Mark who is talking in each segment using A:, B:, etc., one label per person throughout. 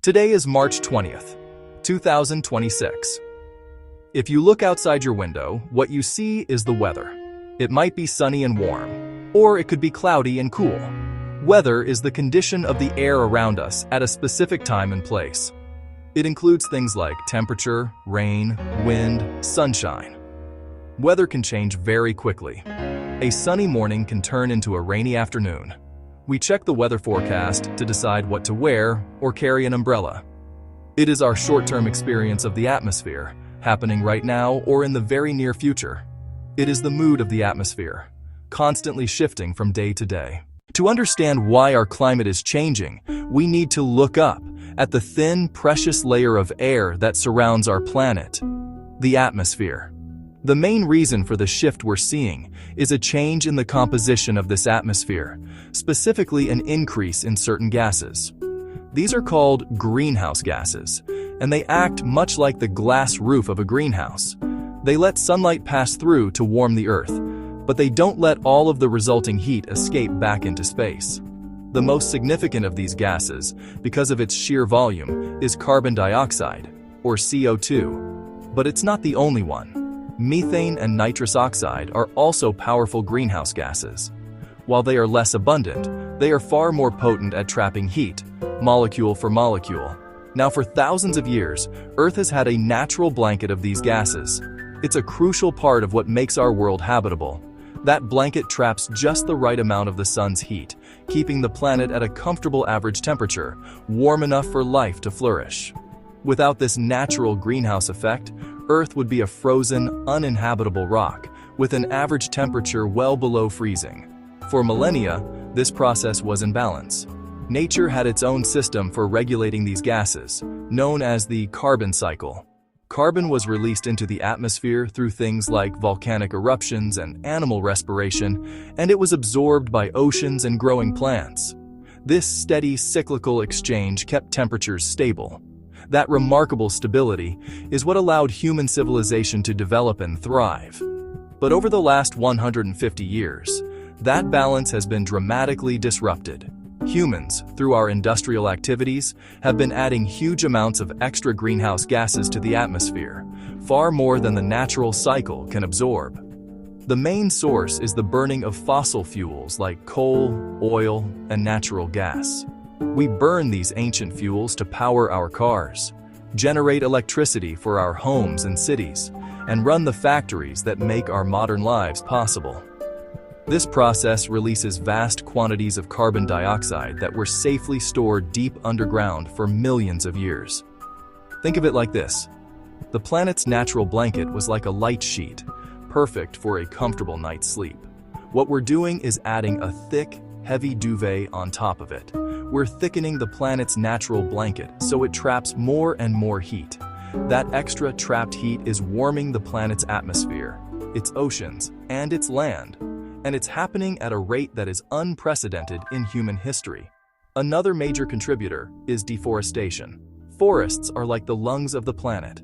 A: Today is March 20th, 2026. If you look outside your window, what you see is the weather. It might be sunny and warm, or it could be cloudy and cool. Weather is the condition of the air around us at a specific time and place. It includes things like temperature, rain, wind, sunshine. Weather can change very quickly. A sunny morning can turn into a rainy afternoon. We check the weather forecast to decide what to wear or carry an umbrella. It is our short-term experience of the atmosphere, happening right now or in the very near future. It is the mood of the atmosphere, constantly shifting from day to day. To understand why our climate is changing, we need to look up at the thin, precious layer of air that surrounds our planet, the atmosphere. The main reason for the shift we're seeing is a change in the composition of this atmosphere, specifically an increase in certain gases. These are called greenhouse gases, and they act much like the glass roof of a greenhouse. They let sunlight pass through to warm the earth, but they don't let all of the resulting heat escape back into space. The most significant of these gases, because of its sheer volume, is carbon dioxide, or CO2. But it's not the only one. Methane and nitrous oxide are also powerful greenhouse gases. While they are less abundant, they are far more potent at trapping heat, molecule for molecule. Now, for thousands of years, Earth has had a natural blanket of these gases. It's a crucial part of what makes our world habitable. That blanket traps just the right amount of the sun's heat, keeping the planet at a comfortable average temperature, warm enough for life to flourish. Without this natural greenhouse effect, Earth would be a frozen, uninhabitable rock, with an average temperature well below freezing. For millennia, this process was in balance. Nature had its own system for regulating these gases, known as the carbon cycle. Carbon was released into the atmosphere through things like volcanic eruptions and animal respiration, and it was absorbed by oceans and growing plants. This steady, cyclical exchange kept temperatures stable. That remarkable stability is what allowed human civilization to develop and thrive. But over the last 150 years, that balance has been dramatically disrupted. Humans, through our industrial activities, have been adding huge amounts of extra greenhouse gases to the atmosphere, far more than the natural cycle can absorb. The main source is the burning of fossil fuels like coal, oil, and natural gas. We burn these ancient fuels to power our cars, generate electricity for our homes and cities, and run the factories that make our modern lives possible. This process releases vast quantities of carbon dioxide that were safely stored deep underground for millions of years. Think of it like this. The planet's natural blanket was like a light sheet, perfect for a comfortable night's sleep. What we're doing is adding a thick, heavy duvet on top of it. We're thickening the planet's natural blanket so it traps more and more heat. That extra trapped heat is warming the planet's atmosphere, its oceans, and its land. And it's happening at a rate that is unprecedented in human history. Another major contributor is deforestation. Forests are like the lungs of the planet.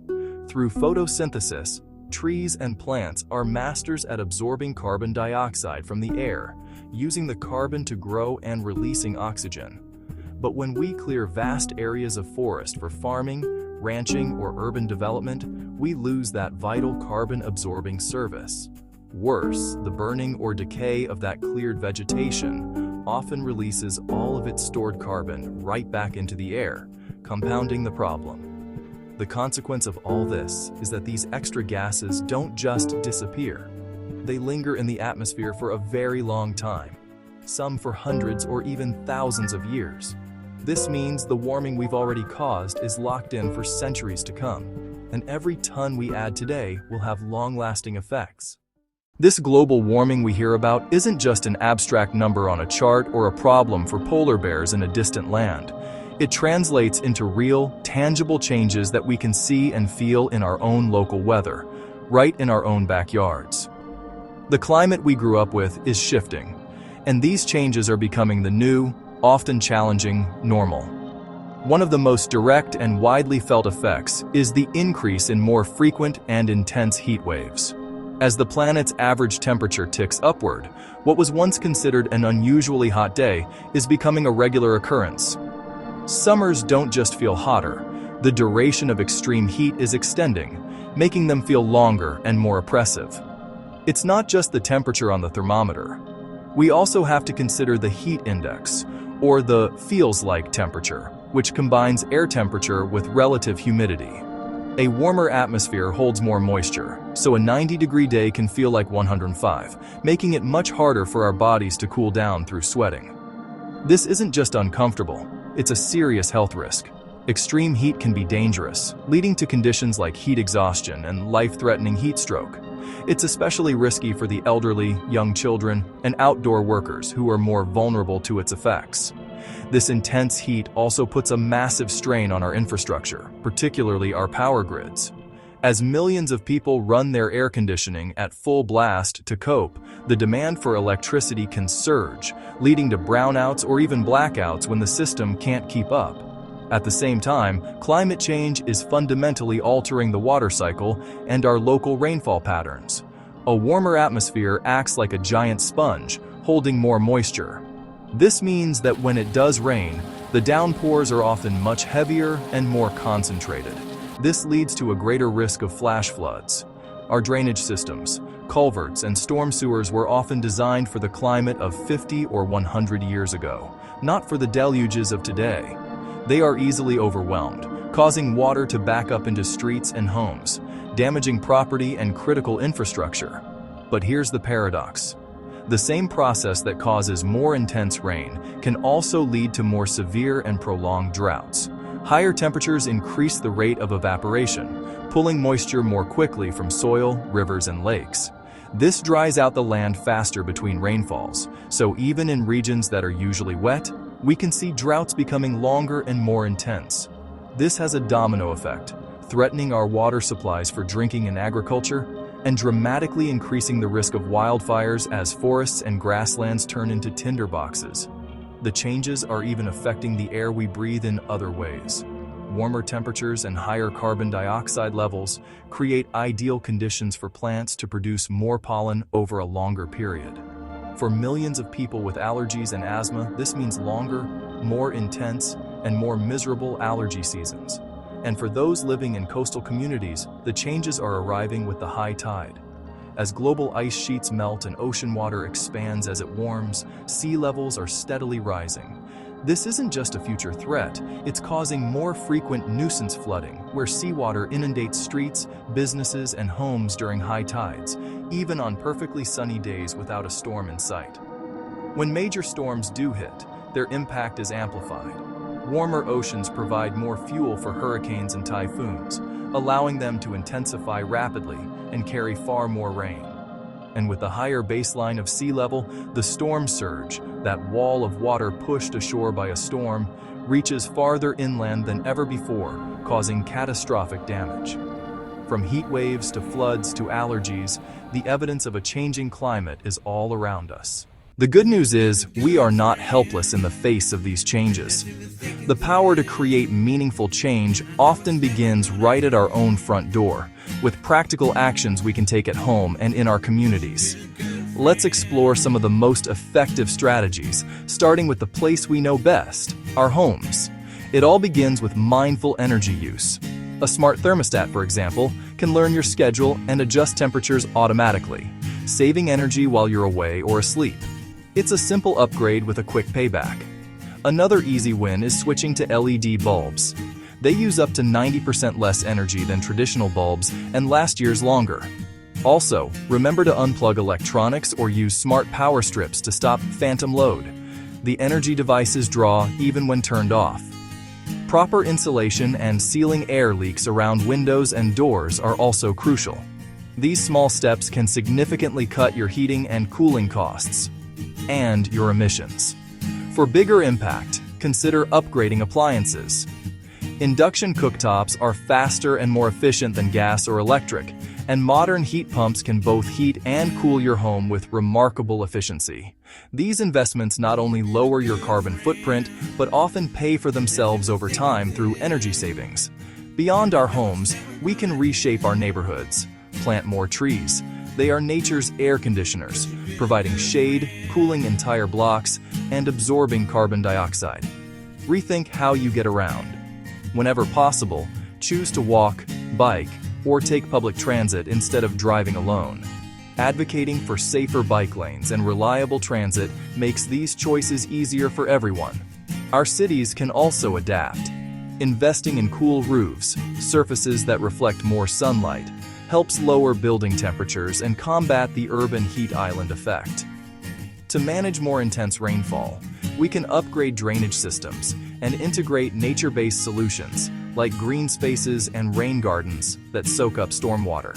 A: Through photosynthesis, trees and plants are masters at absorbing carbon dioxide from the air, using the carbon to grow and releasing oxygen. But when we clear vast areas of forest for farming, ranching, or urban development, we lose that vital carbon-absorbing service. Worse, the burning or decay of that cleared vegetation often releases all of its stored carbon right back into the air, compounding the problem. The consequence of all this is that these extra gases don't just disappear. They linger in the atmosphere for a very long time, some for hundreds or even thousands of years. This means the warming we've already caused is locked in for centuries to come, and every ton we add today will have long-lasting effects. This global warming we hear about isn't just an abstract number on a chart or a problem for polar bears in a distant land. It translates into real, tangible changes that we can see and feel in our own local weather, right in our own backyards. The climate we grew up with is shifting, and these changes are becoming the new, often challenging, normal. One of the most direct and widely felt effects is the increase in more frequent and intense heat waves. As the planet's average temperature ticks upward, what was once considered an unusually hot day is becoming a regular occurrence. Summers don't just feel hotter, the duration of extreme heat is extending, making them feel longer and more oppressive. It's not just the temperature on the thermometer. We also have to consider the heat index, or the feels-like temperature, which combines air temperature with relative humidity. A warmer atmosphere holds more moisture, so a 90-degree day can feel like 105, making it much harder for our bodies to cool down through sweating. This isn't just uncomfortable, it's a serious health risk. Extreme heat can be dangerous, leading to conditions like heat exhaustion and life-threatening heat stroke. It's especially risky for the elderly, young children, and outdoor workers who are more vulnerable to its effects. This intense heat also puts a massive strain on our infrastructure, particularly our power grids. As millions of people run their air conditioning at full blast to cope, the demand for electricity can surge, leading to brownouts or even blackouts when the system can't keep up. At the same time, climate change is fundamentally altering the water cycle and our local rainfall patterns. A warmer atmosphere acts like a giant sponge, holding more moisture. This means that when it does rain, the downpours are often much heavier and more concentrated. This leads to a greater risk of flash floods. Our drainage systems, culverts, and storm sewers were often designed for the climate of 50 or 100 years ago, not for the deluges of today. They are easily overwhelmed, causing water to back up into streets and homes, damaging property and critical infrastructure. But here's the paradox. The same process that causes more intense rain can also lead to more severe and prolonged droughts. Higher temperatures increase the rate of evaporation, pulling moisture more quickly from soil, rivers, and lakes. This dries out the land faster between rainfalls, so even in regions that are usually wet, we can see droughts becoming longer and more intense. This has a domino effect, threatening our water supplies for drinking and agriculture, and dramatically increasing the risk of wildfires as forests and grasslands turn into tinderboxes. The changes are even affecting the air we breathe in other ways. Warmer temperatures and higher carbon dioxide levels create ideal conditions for plants to produce more pollen over a longer period. For millions of people with allergies and asthma, this means longer, more intense, and more miserable allergy seasons. And for those living in coastal communities, the changes are arriving with the high tide. As global ice sheets melt and ocean water expands as it warms, sea levels are steadily rising. This isn't just a future threat, it's causing more frequent nuisance flooding, where seawater inundates streets, businesses, and homes during high tides, even on perfectly sunny days without a storm in sight. When major storms do hit, their impact is amplified. Warmer oceans provide more fuel for hurricanes and typhoons, allowing them to intensify rapidly and carry far more rain. And with the higher baseline of sea level, the storm surge, that wall of water pushed ashore by a storm, reaches farther inland than ever before, causing catastrophic damage. From heat waves to floods to allergies, the evidence of a changing climate is all around us. The good news is, we are not helpless in the face of these changes. The power to create meaningful change often begins right at our own front door, with practical actions we can take at home and in our communities. Let's explore some of the most effective strategies, starting with the place we know best, our homes. It all begins with mindful energy use. A smart thermostat, for example, can learn your schedule and adjust temperatures automatically, saving energy while you're away or asleep. It's a simple upgrade with a quick payback. Another easy win is switching to LED bulbs. They use up to 90% less energy than traditional bulbs and last years longer. Also, remember to unplug electronics or use smart power strips to stop phantom load. The energy devices draw even when turned off. Proper insulation and sealing air leaks around windows and doors are also crucial. These small steps can significantly cut your heating and cooling costs and your emissions. For bigger impact, consider upgrading appliances. Induction cooktops are faster and more efficient than gas or electric, and modern heat pumps can both heat and cool your home with remarkable efficiency. These investments not only lower your carbon footprint, but often pay for themselves over time through energy savings. Beyond our homes, we can reshape our neighborhoods. Plant more trees. They are nature's air conditioners, providing shade, cooling entire blocks, and absorbing carbon dioxide. Rethink how you get around. Whenever possible, choose to walk, bike, or take public transit instead of driving alone. Advocating for safer bike lanes and reliable transit makes these choices easier for everyone. Our cities can also adapt. Investing in cool roofs, surfaces that reflect more sunlight, helps lower building temperatures and combat the urban heat island effect. To manage more intense rainfall, we can upgrade drainage systems and integrate nature-based solutions like green spaces and rain gardens that soak up stormwater.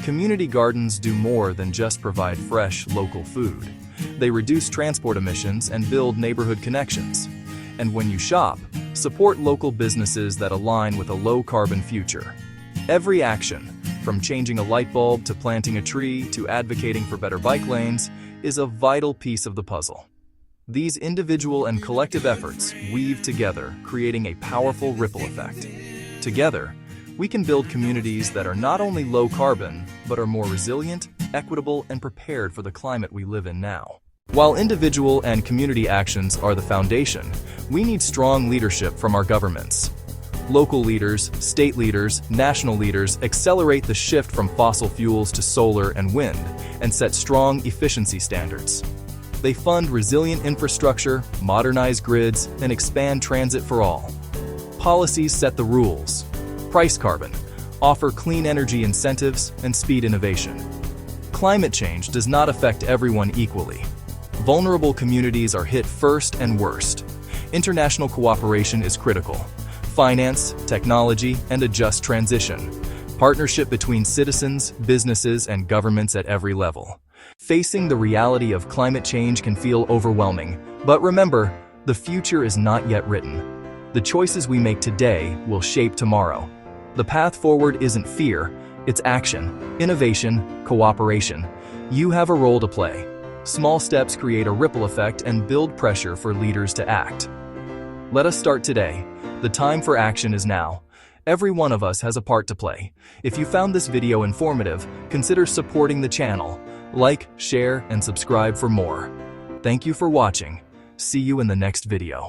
A: Community gardens do more than just provide fresh, local food. They reduce transport emissions and build neighborhood connections. And when you shop, support local businesses that align with a low-carbon future. Every action, from changing a light bulb to planting a tree to advocating for better bike lanes, is a vital piece of the puzzle. These individual and collective efforts weave together, creating a powerful ripple effect. Together, we can build communities that are not only low-carbon, but are more resilient, equitable, and prepared for the climate we live in now. While individual and community actions are the foundation, we need strong leadership from our governments. Local leaders, state leaders, national leaders accelerate the shift from fossil fuels to solar and wind and set strong efficiency standards. They fund resilient infrastructure, modernize grids, and expand transit for all. Policies set the rules. Price carbon, offer clean energy incentives, and speed innovation. Climate change does not affect everyone equally. Vulnerable communities are hit first and worst. International cooperation is critical. Finance, technology, and a just transition. Partnership between citizens, businesses, and governments at every level. Facing the reality of climate change can feel overwhelming, but remember, the future is not yet written. The choices we make today will shape tomorrow. The path forward isn't fear, it's action, innovation, cooperation. You have a role to play. Small steps create a ripple effect and build pressure for leaders to act. Let us start today. The time for action is now. Every one of us has a part to play. If you found this video informative, consider supporting the channel. Like, share, and subscribe for more. Thank you for watching. See you in the next video.